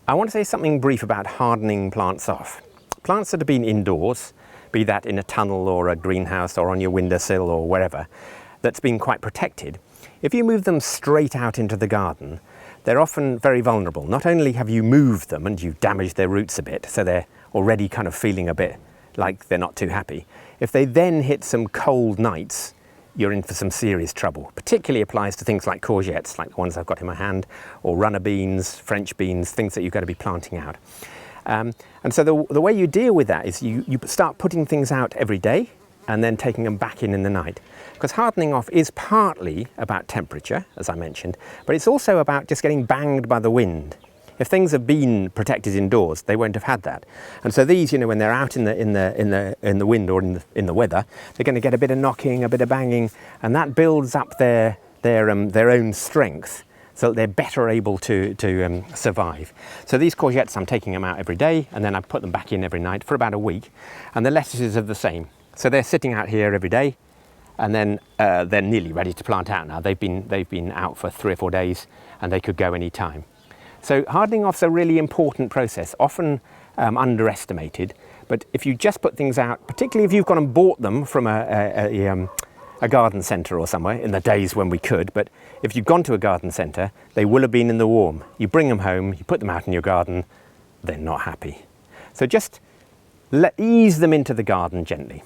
I want to say something brief about hardening plants off. Plants that have been indoors, be that in a tunnel or a greenhouse or on your windowsill or wherever, that's been quite protected. If you move them straight out into the garden, they're often very vulnerable. Not only have you moved them and you've damaged their roots a bit, so they're already kind of feeling a bit like they're not too happy. If they then hit some cold nights, you're in for some serious trouble. Particularly applies to things like courgettes, like the ones I've got in my hand, or runner beans, French beans, things that you've got to be planting out. And so the way you deal with that is you start putting things out every day and then taking them back in the night. Because hardening off is partly about temperature, as I mentioned, but it's also about just getting banged by the wind. If things have been protected indoors, they won't have had that. And so these, when they're out in the wind or in the weather, they're going to get a bit of knocking, a bit of banging, and that builds up their own strength, so that they're better able to survive. So these courgettes, I'm taking them out every day, and then I put them back in every night for about a week. And the lettuces are the same. So they're sitting out here every day, and then they're nearly ready to plant out now. They've been out for 3 or 4 days, and they could go any time. So hardening off's a really important process, often underestimated. But if you just put things out, particularly if you've gone and bought them from a garden centre or somewhere in the days when we could, but if you've gone to a garden centre, they will have been in the warm. You bring them home, you put them out in your garden, they're not happy. So just ease them into the garden gently.